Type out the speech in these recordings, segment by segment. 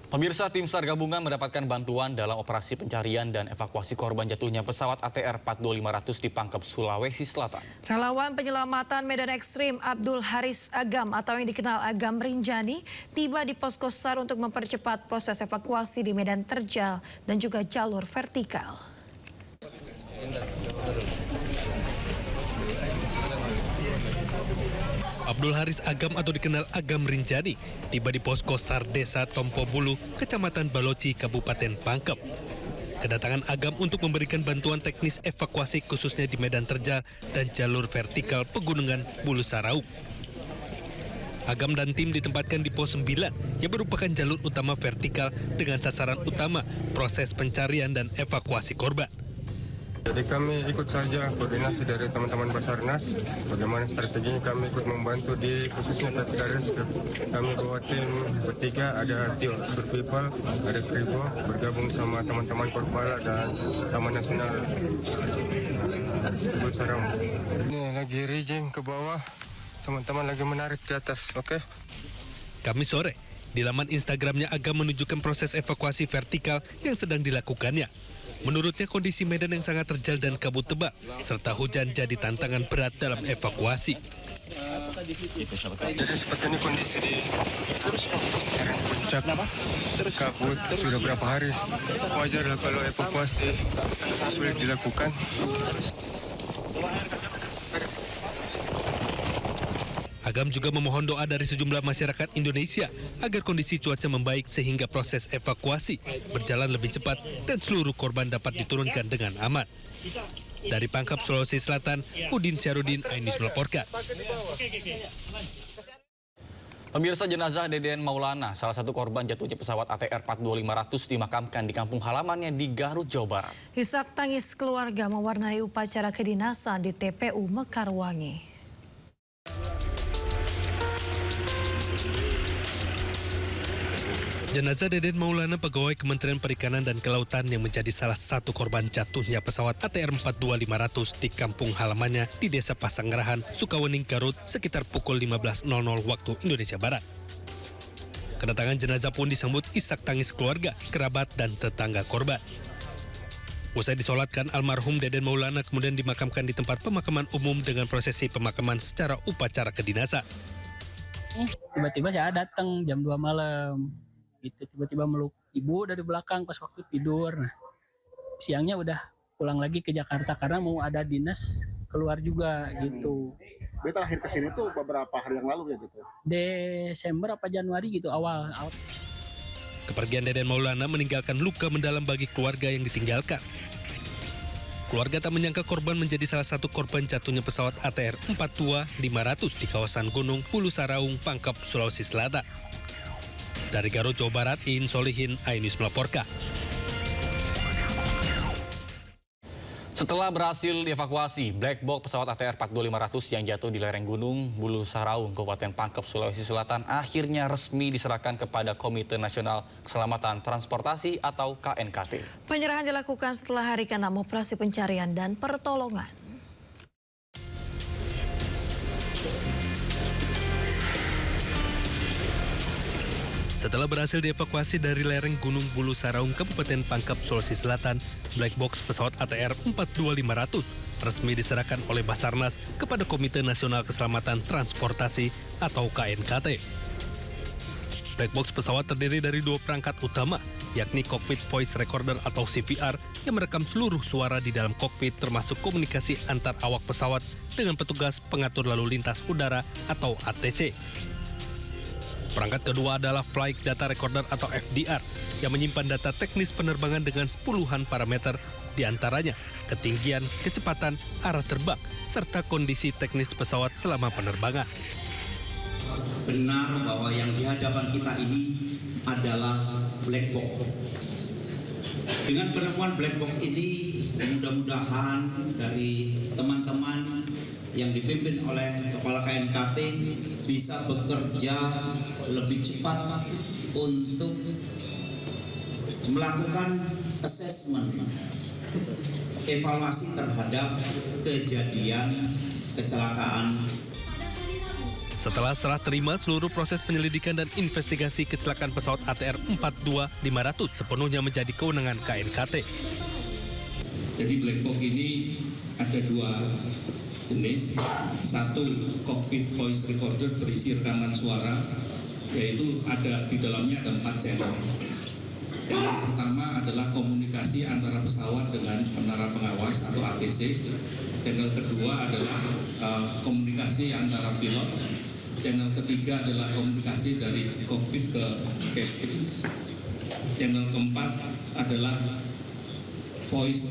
Pemirsa, tim SAR gabungan mendapatkan bantuan dalam operasi pencarian dan evakuasi korban jatuhnya pesawat ATR 42500 di Pangkep, Sulawesi Selatan. Relawan penyelamatan medan ekstrim Abdul Haris Agam atau yang dikenal Agam Rinjani tiba di posko SAR untuk mempercepat proses evakuasi di medan terjal dan juga jalur vertikal. Abdul Haris Agam atau dikenal Agam Rinjani tiba di posko SAR Desa Tompobulu, Kecamatan Baloci, Kabupaten Pangkep. Kedatangan Agam untuk memberikan bantuan teknis evakuasi khususnya di medan terjal dan jalur vertikal pegunungan Bulu Saraung. Agam dan tim ditempatkan di pos 9 yang merupakan jalur utama vertikal dengan sasaran utama proses pencarian dan evakuasi korban. Jadi kami ikut saja koordinasi dari teman-teman Basarnas, bagaimana strateginya kami ikut membantu di khususnya vertikal rescue. Kami bawa tim bertiga, ada Tio Survival, ada Kribo, bergabung sama teman-teman Korpala dan Taman Nasional Bulu Saraung. Ini lagi rejim ke bawah, teman-teman lagi menarik di atas, oke? Kamis sore, di laman Instagramnya Agam menunjukkan proses evakuasi vertikal yang sedang dilakukannya. Menurutnya kondisi medan yang sangat terjal dan kabut tebal, serta hujan jadi tantangan berat dalam evakuasi. Jadi seperti ini kondisi di sekitaran puncak, kabut sudah berapa hari. Wajarlah kalau evakuasi sulit dilakukan. Agam juga memohon doa dari sejumlah masyarakat Indonesia agar kondisi cuaca membaik sehingga proses evakuasi berjalan lebih cepat dan seluruh korban dapat diturunkan dengan aman. Dari Pangkep, Sulawesi Selatan, Udin Syarudin, iNews melaporkan. Pemirsa, jenazah Deden Maulana, salah satu korban jatuhnya pesawat ATR 42500 dimakamkan di kampung halamannya di Garut, Jawa Barat. Isak tangis keluarga mewarnai upacara kedinasan di TPU Mekarwangi. Jenazah Deden Maulana, pegawai Kementerian Perikanan dan Kelautan yang menjadi salah satu korban jatuhnya pesawat ATR 42500 di kampung halamannya di Desa Pasanggerahan, Sukawening, Garut sekitar pukul 15.00 waktu Indonesia Barat. Kedatangan jenazah pun disambut isak tangis keluarga, kerabat, dan tetangga korban. Usai disolatkan, almarhum Deden Maulana kemudian dimakamkan di tempat pemakaman umum dengan prosesi pemakaman secara upacara kedinasan. Tiba-tiba saya datang jam 2 malam. Itu tiba-tiba meluk ibu dari belakang pas waktu tidur. Nah, siangnya udah pulang lagi ke Jakarta karena mau ada dinas keluar juga gitu. Dia terakhir ke sini tuh beberapa hari yang lalu ya gitu. Desember apa Januari gitu awal. Kepergian Deden Maulana meninggalkan luka mendalam bagi keluarga yang ditinggalkan. Keluarga tak menyangka korban menjadi salah satu korban jatuhnya pesawat ATR 42500 di kawasan Gunung Bulu Saraung, Pangkep, Sulawesi Selatan. Dari Garut, Jawa Barat, Iin Solihin, iNews melaporkan. Setelah berhasil dievakuasi, black box pesawat ATR 42500 yang jatuh di lereng Gunung Bulu Saraung, Kabupaten Pangkep, Sulawesi Selatan akhirnya resmi diserahkan kepada Komite Nasional Keselamatan Transportasi atau KNKT. Penyerahan dilakukan setelah hari ke-6 operasi pencarian dan pertolongan. Setelah berhasil dievakuasi dari lereng Gunung Bulu Saraung, Kabupaten Pangkep, Sulawesi Selatan, black box pesawat ATR 42500 resmi diserahkan oleh Basarnas kepada Komite Nasional Keselamatan Transportasi atau KNKT. Black box pesawat terdiri dari 2 perangkat utama, yakni Cockpit Voice Recorder atau CVR yang merekam seluruh suara di dalam kokpit termasuk komunikasi antar awak pesawat dengan petugas pengatur lalu lintas udara atau ATC. Perangkat kedua adalah Flight Data Recorder atau FDR yang menyimpan data teknis penerbangan dengan puluhan parameter, diantaranya ketinggian, kecepatan, arah terbang, serta kondisi teknis pesawat selama penerbangan. Benar bahwa yang di hadapan kita ini adalah black box. Dengan penemuan black box ini, mudah-mudahan dari teman-teman yang dipimpin oleh Kepala KNKT bisa bekerja lebih cepat untuk melakukan assessment, evaluasi terhadap kejadian kecelakaan. Setelah serah terima seluruh proses penyelidikan dan investigasi kecelakaan pesawat ATR 42500 sepenuhnya menjadi kewenangan KNKT. Jadi black box ini ada dua jenis. Satu, cockpit voice recorder berisi rekaman suara, yaitu ada di dalamnya ada 4 channel. Channel pertama adalah komunikasi antara pesawat dengan menara pengawas atau ATC. Channel kedua adalah komunikasi antara pilot. Channel ketiga adalah komunikasi dari cockpit ke cabin. Channel keempat adalah voice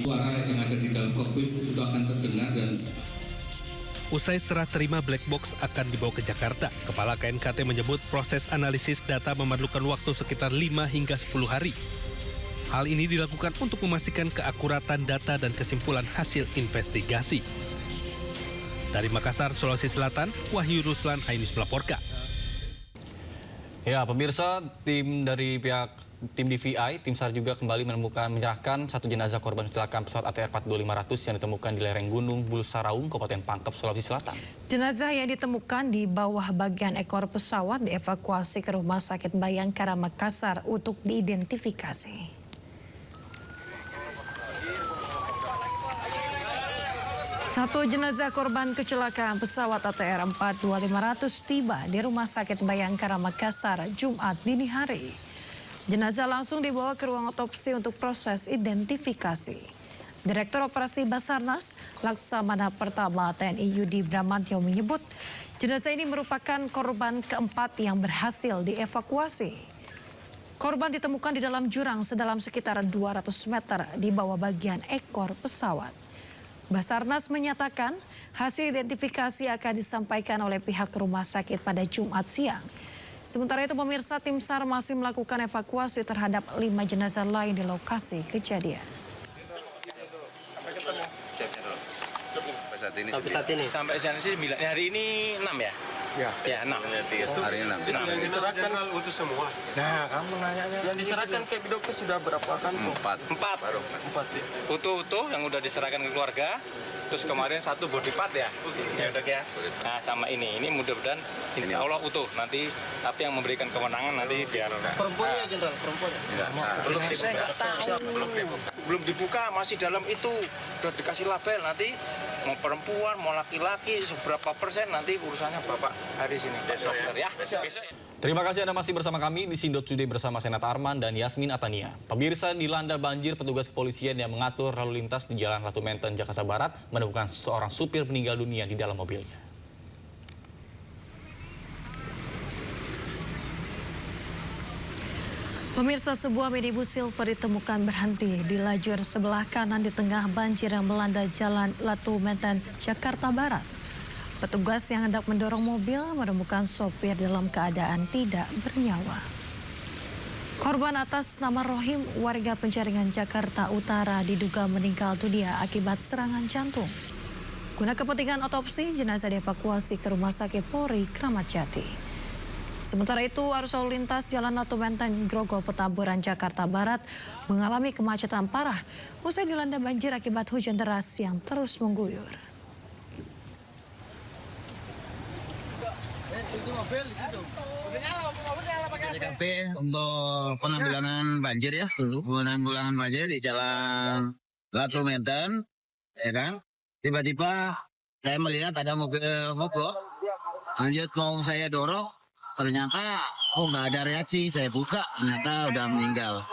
suara yang ada di dalam cockpit itu akan terdengar. Dan Usai serah terima black box akan dibawa ke Jakarta, Kepala KNKT menyebut proses analisis data memerlukan waktu sekitar 5 hingga 10 hari. Hal ini dilakukan untuk memastikan keakuratan data dan kesimpulan hasil investigasi. Dari Makassar, Sulawesi Selatan, Wahyu Ruslan, Ainus melaporkan. Ya, pemirsa, tim DVI, tim SAR juga kembali menyerahkan satu jenazah korban kecelakaan pesawat ATR 42500 yang ditemukan di lereng Gunung Bulu Saraung, Kabupaten Pangkep, Sulawesi Selatan. Jenazah yang ditemukan di bawah bagian ekor pesawat dievakuasi ke Rumah Sakit Bayangkara Makassar untuk diidentifikasi. Satu jenazah korban kecelakaan pesawat ATR 42500 tiba di Rumah Sakit Bayangkara Makassar Jumat dini hari. Jenazah langsung dibawa ke ruang otopsi untuk proses identifikasi. Direktur Operasi Basarnas Laksamana Pertama TNI Yudi Bramantyo menyebut jenazah ini merupakan korban keempat yang berhasil dievakuasi. Korban ditemukan di dalam jurang sedalam sekitar 200 meter di bawah bagian ekor pesawat. Basarnas menyatakan hasil identifikasi akan disampaikan oleh pihak rumah sakit pada Jumat siang. Sementara itu pemirsa, tim SAR masih melakukan evakuasi terhadap 5 jenazah lain di lokasi kejadian. Sampai saat ini hari ini 6 ya? Ya 6. Hari ini 6. Yang diserahkan utuh semua. Nah, kamu nanyanya. Yang diserahkan ke Bidokes sudah berapa kan? 4. Utuh yang udah diserahkan ke keluarga. Terus kemarin satu body part ya? Ya udah ya. Nah sama ini mudah-mudahan insya Allah utuh. Nanti tapi yang memberikan kewenangan nanti biar. Perempuannya Jenderal, perempuannya. Saya nggak tahu. Belum dibuka, masih dalam itu. Udah dikasih label nanti mau perempuan, mau laki-laki, seberapa persen nanti urusannya Bapak hari sini. Besok ya. Besok. Terima kasih Anda masih bersama kami di Sindot Today bersama Senat Arman dan Yasmin Atania. Pemirsa, dilanda banjir, petugas kepolisian yang mengatur lalu lintas di Jalan Latu Menten, Jakarta Barat menemukan seorang supir meninggal dunia di dalam mobilnya. Pemirsa, sebuah minibus silver ditemukan berhenti di lajur sebelah kanan di tengah banjir yang melanda Jalan Latu Menten, Jakarta Barat. Petugas yang hendak mendorong mobil menemukan sopir dalam keadaan tidak bernyawa. Korban atas nama Rohim, warga Penjaringan, Jakarta Utara, diduga meninggal dunia akibat serangan jantung. Guna kepentingan otopsi, jenazah dievakuasi ke Rumah Sakit Polri Kramat Jati. Sementara itu, arus lalu lintas Jalan Latu Menteng, Grogol, Petamburan, Jakarta Barat mengalami kemacetan parah usai dilanda banjir akibat hujan deras yang terus mengguyur. TKP untuk penanggulangan banjir ya, penanggulangan banjir di Jalan Latu Menten, ya kan? Tiba-tiba saya melihat ada mobil mogok, lanjut mau saya dorong, ternyata nggak ada reaksi, saya buka, ternyata udah meninggal.